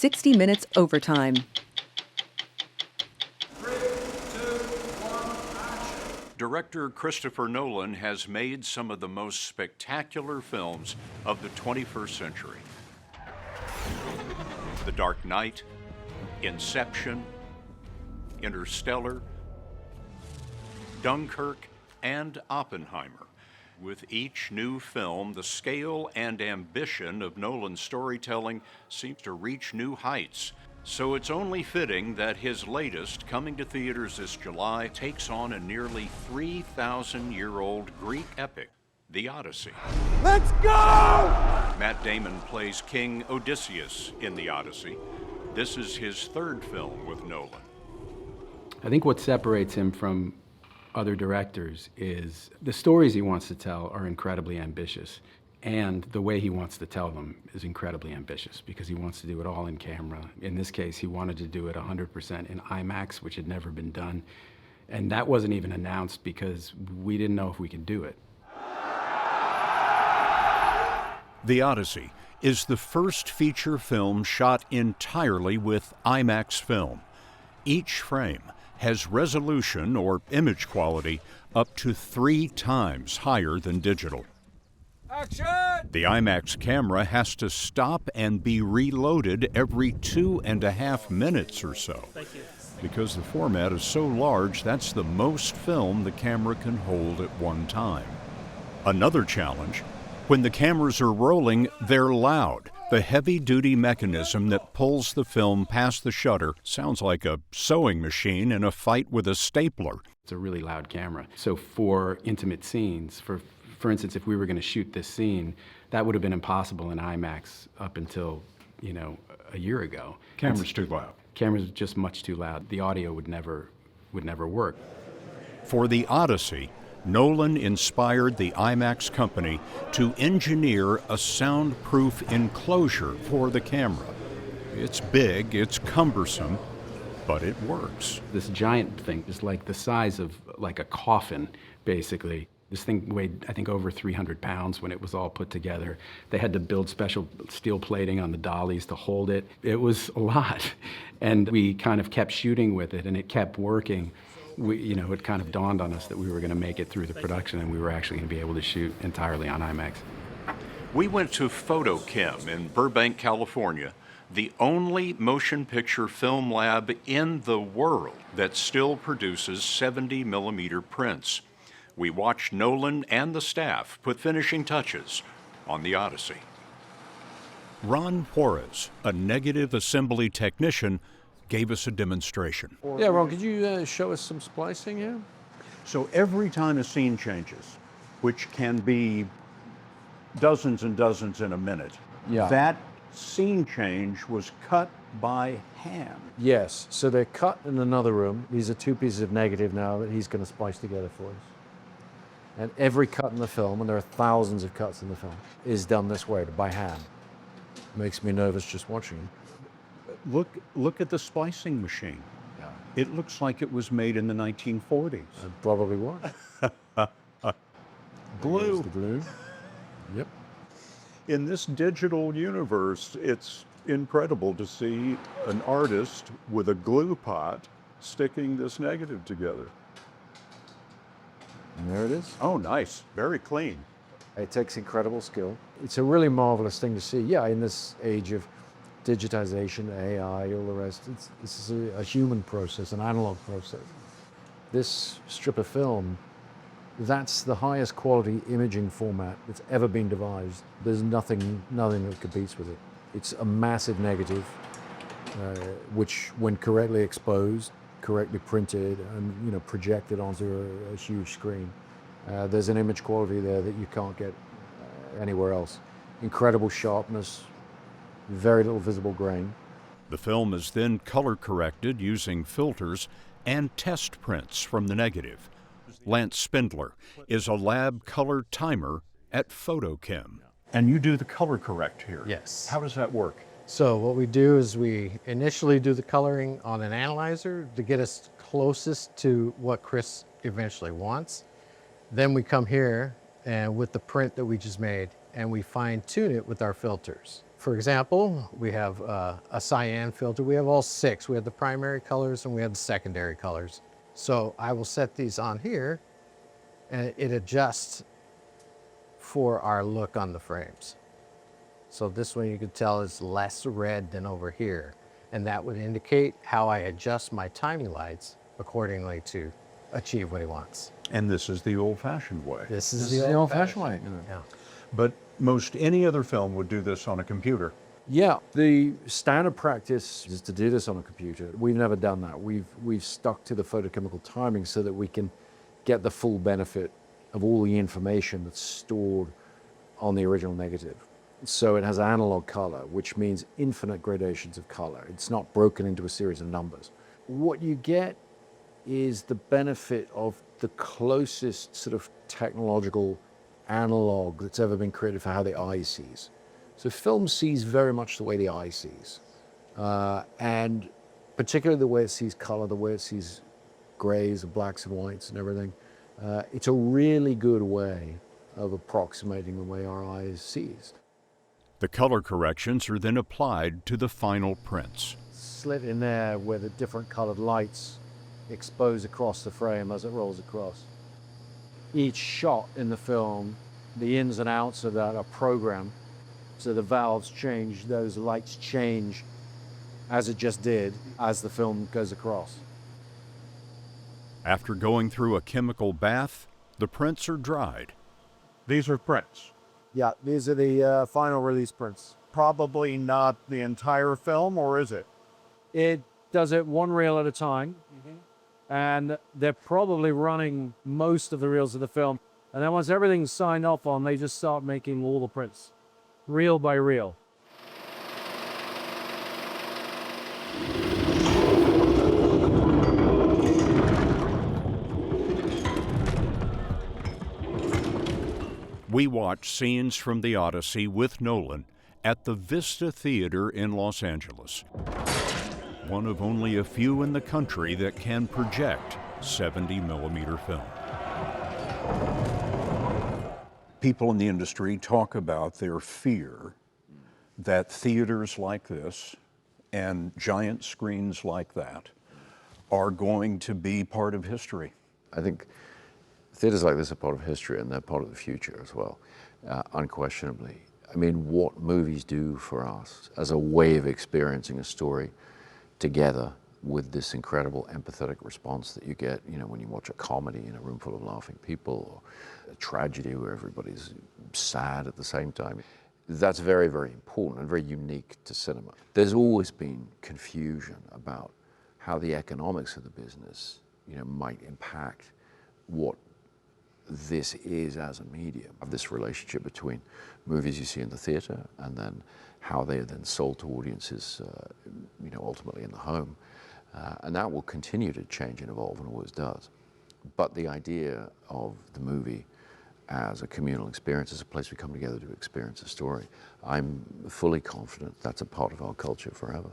60 Minutes overtime. Director Christopher Nolan has made some of the most spectacular films of the 21st century. The Dark Knight, Inception, Interstellar, Dunkirk, and Oppenheimer. With each new film, the scale and ambition of Nolan's storytelling seems to reach new heights. So it's only fitting that his latest, coming to theaters this July, takes on a nearly 3,000-year-old Greek epic, the Odyssey. Let's go! Matt Damon plays King Odysseus in the Odyssey. This is his third film with Nolan. I think what separates him from other directors is the stories he wants to tell are incredibly ambitious. And the way he wants to tell them is incredibly ambitious because he wants to do it all in camera. In this case, he wanted to do it 100% in IMAX, which had never been done. And that wasn't even announced because we didn't know if we could do it. The Odyssey is the first feature film shot entirely with IMAX film. Each frame has resolution or image quality up to 3 times higher than digital. Action! The IMAX camera has to stop and be reloaded every 2.5 minutes or so. Thank you. Because the format is so large, that's the most film the camera can hold at one time. Another challenge, when the cameras are rolling, they're loud. The heavy-duty mechanism that pulls the film past the shutter sounds like a sewing machine in a fight with a stapler. It's a really loud camera. So for intimate scenes, for instance, if we were going to shoot this scene, that would have been impossible in IMAX up until, a year ago. Camera's too loud. Camera's just much too loud. The audio would never work. For the Odyssey, Nolan inspired the IMAX company to engineer a soundproof enclosure for the camera. It's big, it's cumbersome, but it works. This giant thing is like the size of like a coffin, basically. This thing weighed, I think, over 300 pounds when it was all put together. They had to build special steel plating on the dollies to hold it. It was a lot. And we kind of kept shooting with it, and it kept working. It kind of dawned on us that we were going to make it through the production, and we were actually going to be able to shoot entirely on IMAX. We went to FotoKem in Burbank, California, the only motion picture film lab in the world that still produces 70mm prints. We watched Nolan and the staff put finishing touches on the Odyssey. Ron Juarez, a negative assembly technician, gave us a demonstration. Yeah, Ron, could you show us some splicing here? So every time a scene changes, which can be dozens and dozens in a minute, that scene change was cut by hand. Yes, so they're cut in another room. These are 2 pieces of negative now that he's going to splice together for us. And every cut in the film, and there are thousands of cuts in the film, is done this way, by hand. Makes me nervous just watching. Look at the splicing machine. Yeah. It looks like it was made in the 1940s. It probably was. Glue. There's the glue. Yep. In this digital universe, it's incredible to see an artist with a glue pot sticking this negative together. And there it is. Oh, nice. Very clean. It takes incredible skill. It's a really marvelous thing to see. Yeah, in this age of digitization, AI, all the rest, this is a human process, an analog process. This strip of film, that's the highest quality imaging format that's ever been devised. There's nothing that competes with it. It's a massive negative, which when correctly exposed, correctly printed and projected onto a huge screen. There's an image quality there that you can't get anywhere else. Incredible sharpness, very little visible grain. The film is then color corrected using filters and test prints from the negative. Lance Spindler is a lab color timer at FotoKem. And you do the color correct here. Yes. How does that work? So what we do is we initially do the coloring on an analyzer to get us closest to what Chris eventually wants. Then we come here and with the print that we just made, and we fine tune it with our filters. For example, we have a cyan filter. We have all 6. We have the primary colors and we have the secondary colors. So I will set these on here and it adjusts for our look on the frames. So this one you can tell is less red than over here. And that would indicate how I adjust my timing lights accordingly to achieve what he wants. And this is the old-fashioned way. This is the old-fashioned way. Yeah. But most any other film would do this on a computer. Yeah, the standard practice is to do this on a computer. We've never done that. We've stuck to the photochemical timing so that we can get the full benefit of all the information that's stored on the original negative. So it has analog color, which means infinite gradations of color. It's not broken into a series of numbers. What you get is the benefit of the closest sort of technological analog that's ever been created for how the eye sees. So film sees very much the way the eye sees. And particularly the way it sees color, the way it sees grays and blacks and whites and everything. It's a really good way of approximating the way our eyes sees. The color corrections are then applied to the final prints. Slit in there where the different colored lights expose across the frame as it rolls across. Each shot in the film, the ins and outs of that are programmed. So the valves change, those lights change as it just did as the film goes across. After going through a chemical bath, the prints are dried. These are prints. Yeah, these are the final release prints. Probably not the entire film, or is it? It does it one reel at a time, and they're probably running most of the reels of the film. And then once everything's signed off on, they just start making all the prints, reel by reel. We watch scenes from the Odyssey with Nolan at the Vista Theater in Los Angeles, one of only a few in the country that can project 70mm film. People in the industry talk about their fear that theaters like this and giant screens like that are going to be part of history. I think theaters like this are part of history and they're part of the future as well, unquestionably. I mean, what movies do for us as a way of experiencing a story together with this incredible empathetic response that you get, you know, when you watch a comedy in a room full of laughing people, or a tragedy where everybody's sad at the same time. That's very, very important and very unique to cinema. There's always been confusion about how the economics of the business, you know, might impact what this is as a medium, of this relationship between movies you see in the theater and then how they are then sold to audiences, you know, ultimately in the home. And that will continue to change and evolve and always does. But the idea of the movie as a communal experience, as a place we come together to experience a story, I'm fully confident that's a part of our culture forever.